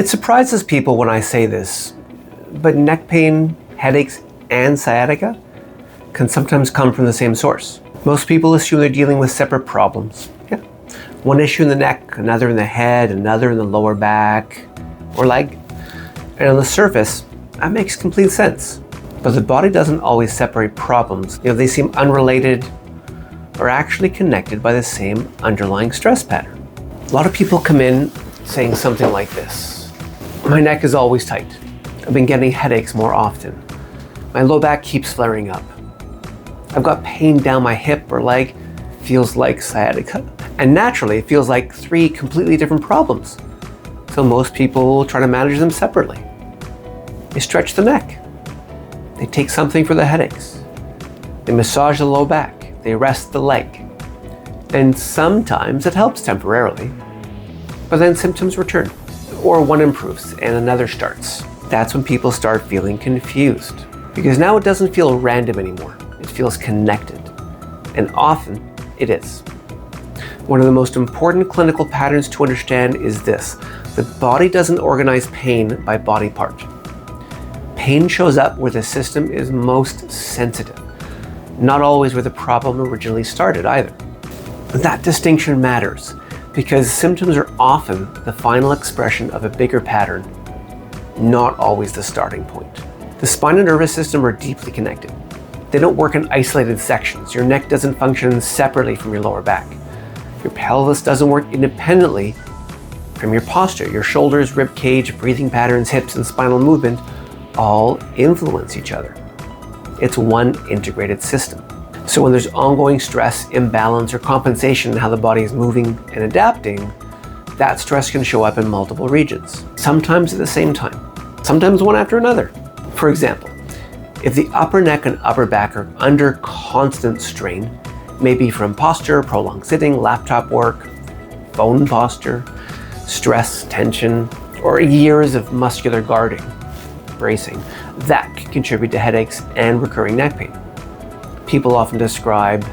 It surprises people when I say this, but neck pain, headaches, and sciatica can sometimes come from the same source. Most people assume they're dealing with separate problems. Yeah. One issue in the neck, another in the head, another in the lower back or leg. And on the surface, that makes complete sense. But the body doesn't always separate problems. They seem unrelated or actually connected by the same underlying stress pattern. A lot of people come in saying something like this. My neck is always tight. I've been getting headaches more often. My low back keeps flaring up. I've got pain down my hip or leg, feels like sciatica. And naturally, it feels like 3 completely different problems. So most people try to manage them separately. They stretch the neck. They take something for the headaches. They massage the low back. They rest the leg. And sometimes it helps temporarily, but then symptoms return. Or one improves and another starts. That's when people start feeling confused. Because now it doesn't feel random anymore. It feels connected. And often it is. One of the most important clinical patterns to understand is this. The body doesn't organize pain by body part. Pain shows up where the system is most sensitive, not always where the problem originally started either. That distinction matters because symptoms are often the final expression of a bigger pattern, not always the starting point. The spine and nervous system are deeply connected. They don't work in isolated sections. Your neck doesn't function separately from your lower back. Your pelvis doesn't work independently from your posture. Your shoulders, rib cage, breathing patterns, hips, and spinal movement all influence each other. It's one integrated system. So when there's ongoing stress, imbalance, or compensation in how the body is moving and adapting, that stress can show up in multiple regions, sometimes at the same time, sometimes one after another. For example, if the upper neck and upper back are under constant strain, maybe from posture, prolonged sitting, laptop work, phone posture, stress, tension, or years of muscular guarding, bracing, that can contribute to headaches and recurring neck pain. People often describe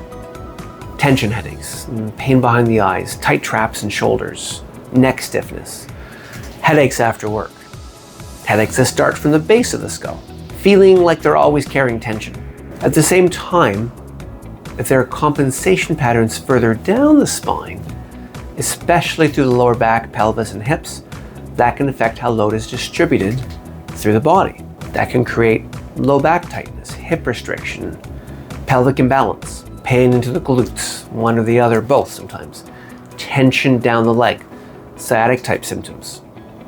tension headaches, pain behind the eyes, tight traps in shoulders, neck stiffness, headaches after work, headaches that start from the base of the skull, feeling like they're always carrying tension. At the same time, if there are compensation patterns further down the spine, especially through the lower back, pelvis, and hips, that can affect how load is distributed through the body. That can create low back tightness, hip restriction, pelvic imbalance, pain into the glutes, one or the other, both sometimes, tension down the leg, sciatic type symptoms,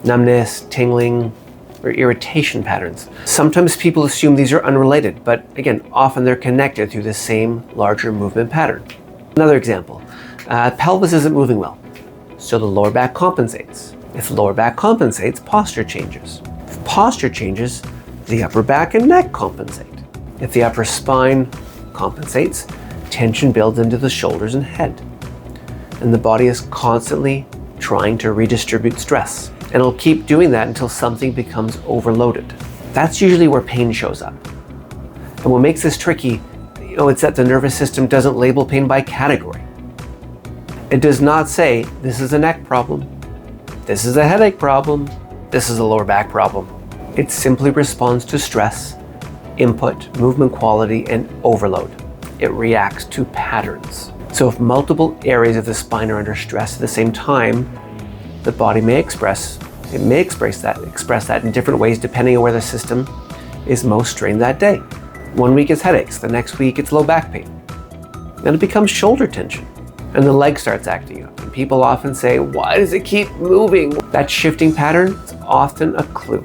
numbness, tingling, or irritation patterns. Sometimes people assume these are unrelated, but again, often they're connected through the same larger movement pattern. Another example, pelvis isn't moving well, so the lower back compensates. If the lower back compensates, posture changes. If posture changes, the upper back and neck compensate. If the upper spine compensates, tension builds into the shoulders and head. And the body is constantly trying to redistribute stress. And it'll keep doing that until something becomes overloaded. That's usually where pain shows up. And what makes this tricky, it's that the nervous system doesn't label pain by category. It does not say, this is a neck problem, this is a headache problem, this is a lower back problem. It simply responds to stress, input, movement quality, and overload. It reacts to patterns. So if multiple areas of the spine are under stress at the same time, the body may express that in different ways depending on where the system is most strained that day. One week it's headaches, the next week it's low back pain. Then it becomes shoulder tension, and the leg starts acting up. And people often say, why does it keep moving? That shifting pattern is often a clue.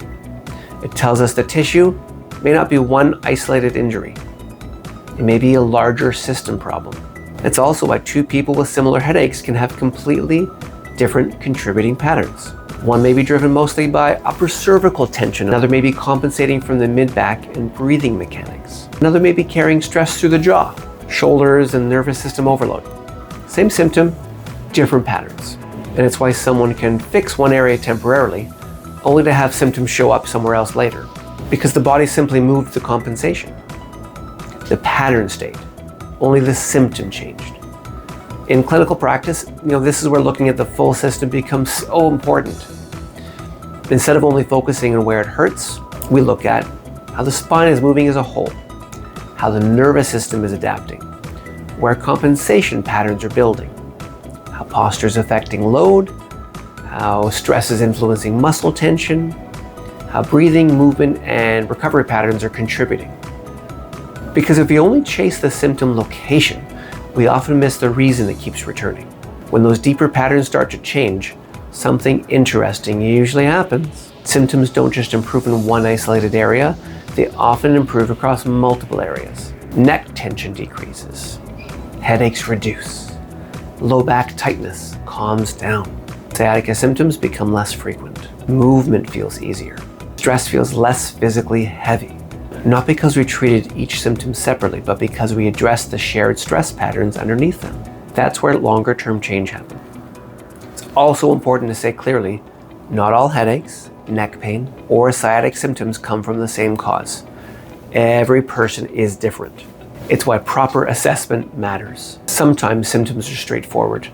It tells us the tissue may not be one isolated injury. It may be a larger system problem. It's also why 2 people with similar headaches can have completely different contributing patterns. One may be driven mostly by upper cervical tension. Another may be compensating from the mid-back and breathing mechanics. Another may be carrying stress through the jaw, shoulders, and nervous system overload. Same symptom, different patterns. And it's why someone can fix one area temporarily, only to have symptoms show up somewhere else later, because the body simply moved the compensation. The pattern stayed, only the symptom changed. In clinical practice, this is where looking at the full system becomes so important. Instead of only focusing on where it hurts, we look at how the spine is moving as a whole, how the nervous system is adapting, where compensation patterns are building, how posture is affecting load, how stress is influencing muscle tension, how breathing, movement, and recovery patterns are contributing. Because if we only chase the symptom location, we often miss the reason it keeps returning. When those deeper patterns start to change, something interesting usually happens. Symptoms don't just improve in one isolated area, they often improve across multiple areas. Neck tension decreases, headaches reduce, low back tightness calms down, sciatica symptoms become less frequent, movement feels easier, stress feels less physically heavy. Not because we treated each symptom separately, but because we addressed the shared stress patterns underneath them. That's where longer-term change happens. It's also important to say clearly, not all headaches, neck pain, or sciatic symptoms come from the same cause. Every person is different. It's why proper assessment matters. Sometimes symptoms are straightforward.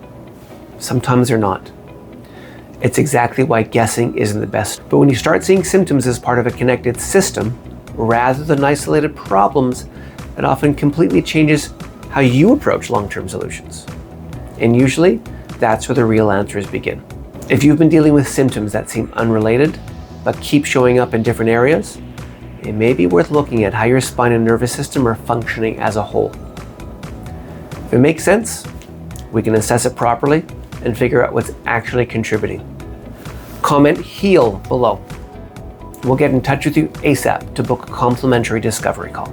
Sometimes they're not. It's exactly why guessing isn't the best. But when you start seeing symptoms as part of a connected system, rather than isolated problems, it often completely changes how you approach long-term solutions. And usually, that's where the real answers begin. If you've been dealing with symptoms that seem unrelated, but keep showing up in different areas, it may be worth looking at how your spine and nervous system are functioning as a whole. If it makes sense, we can assess it properly and figure out what's actually contributing. Comment HEAL below. We'll get in touch with you ASAP to book a complimentary discovery call.